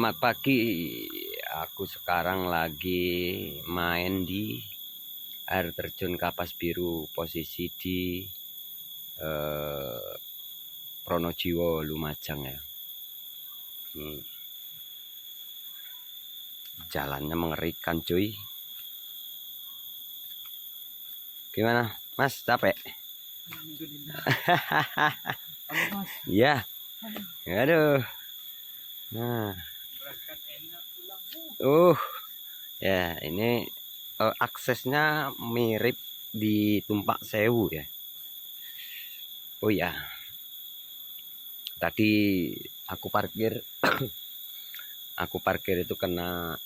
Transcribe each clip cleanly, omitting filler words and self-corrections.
Selamat pagi. Aku sekarang lagi main di Air Terjun Kapas Biru, posisi di Pronojiwo, Lumajang ya. Jalannya mengerikan cuy. Gimana Mas, capek? Iya. Aduh. Nah, ya ini aksesnya mirip di Tumpak Sewu ya. Oh ya, tadi aku parkir, itu kena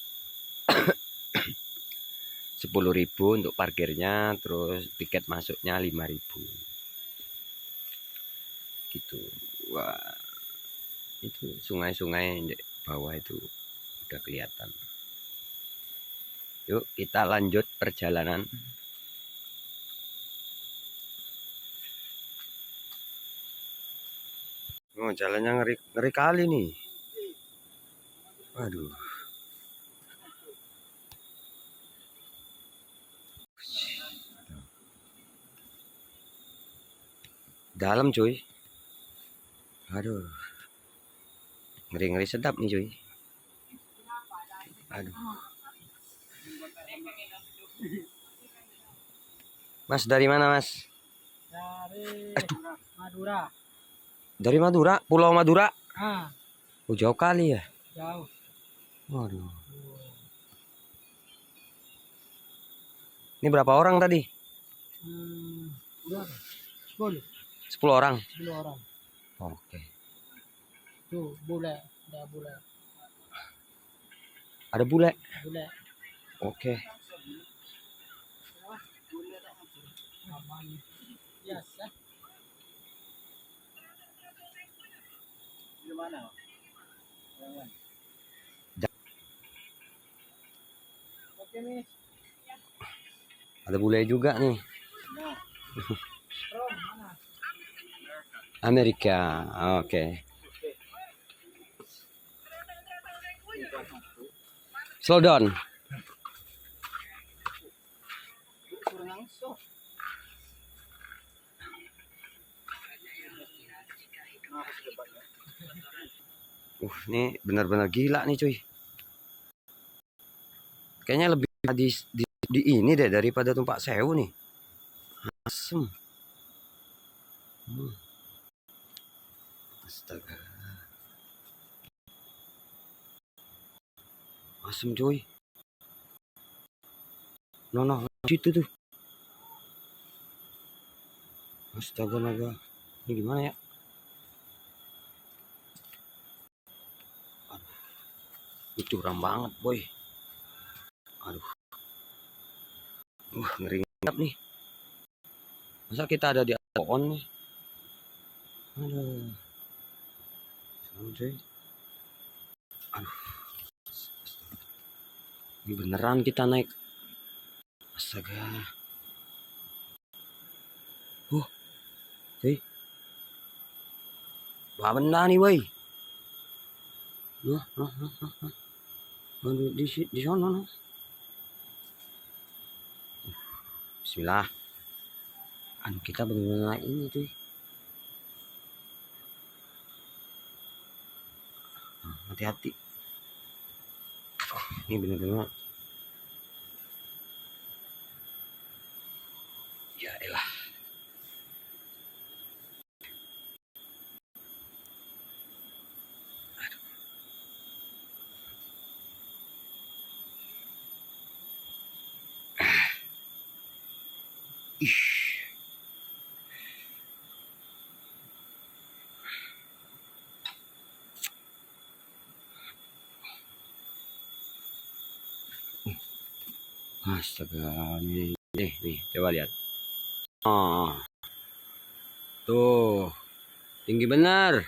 10.000 untuk parkirnya, terus tiket masuknya 5.000 gitu. Wah, itu sungai-sungai di bawah itu udah kelihatan. Yuk kita lanjut perjalanan. Oh, jalannya ngeri kali nih. Waduh. Dalam cuy. Aduh. Ngeri sedap nih cuy. Aduh. Mas dari mana Mas? Dari Madura. Dari Madura, Pulau Madura. Oh, jauh kali ya? Jauh. Waduh. Ini berapa orang tadi? 10 orang. 10 orang. Oke. Tuh, bule, ada bule. Ada bule. Bule. Oke. Aman. Biasa. Di mana? Oke, Miss. Ada bule juga nih. Nah. From mana? Amerika. Oke. Slow down. Ini benar-benar gila nih cuy. Kayaknya lebih di ini deh daripada Tumpak Sewu nih. Asem. Astaga. Asem cuy. No, situ tuh. Astaga naga. Ini gimana ya? Aduh. Ini curam banget, boy. Aduh. Ngeri nih. Masa kita ada di pohon nih? Aduh. Cuy. Aduh. Ini beneran kita naik. Astaga. Cuy. Wah, benda nih, woi. Nah. Di sana, no. Bismillah. Kita benar-benar naik ini cuy. Hati-hati. Ini benar-benar. Ya elah. Astaga, nih, coba lihat. Oh, tuh, tinggi benar.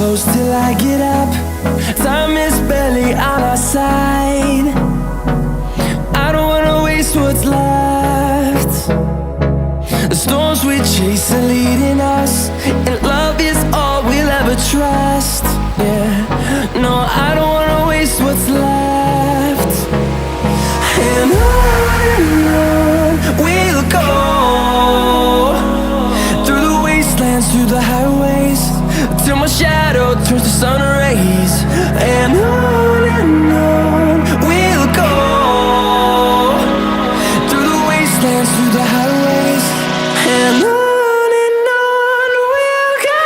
close till I get up. Time is barely on our side. I don't wanna waste what's left. The storms we chase are leading us, and love is all we'll ever trust. Yeah, no, I don't wanna waste what's left. And on we'll go, through the wastelands, through the highways, till my shadow turns to sun rays. And on we'll go, through the wastelands, through the highways, and on we'll go.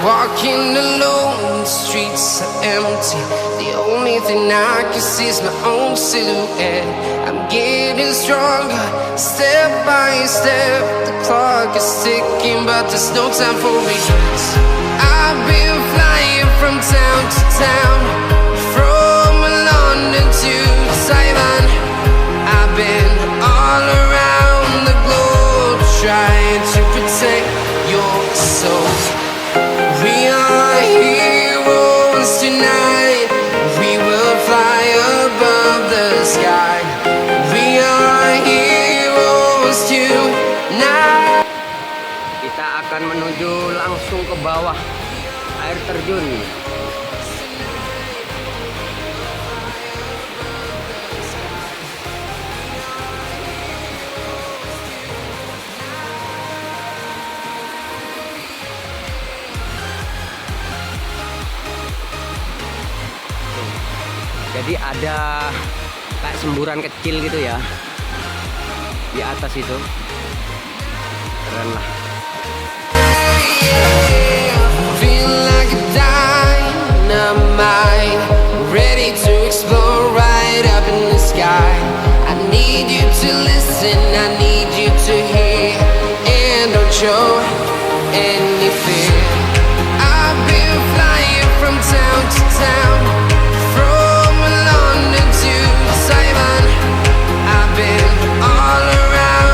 Walking alone, the streets are empty. The only thing I can see is my own silhouette. I'm getting stronger, step by step. The clock is ticking, but there's no time for regrets. I've been flying from town to town, from London to Taiwan. I've been all around the globe, trying to protect your soul. We are heroes tonight. We will fly above the sky. We are heroes tonight. Kita akan menuju langsung ke bawah air terjun. Jadi ada kayak semburan kecil gitu ya di atas itu, keren lah. Feel like a dynamite, ready to explore right up in the sky. I need you to listen, I need you to hear, and don't show any fear. I've been flying from town to town, from London to Taiwan. I've been all around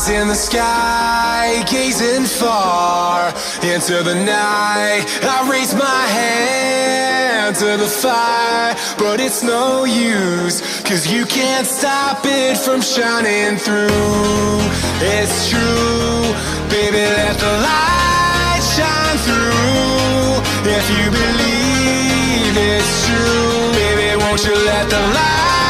eyes in the sky, gazing far into the night. I raise my hand to the fire, but it's no use, 'cause you can't stop it from shining through. It's true, baby, let the light shine through. If you believe it's true, baby, won't you let the light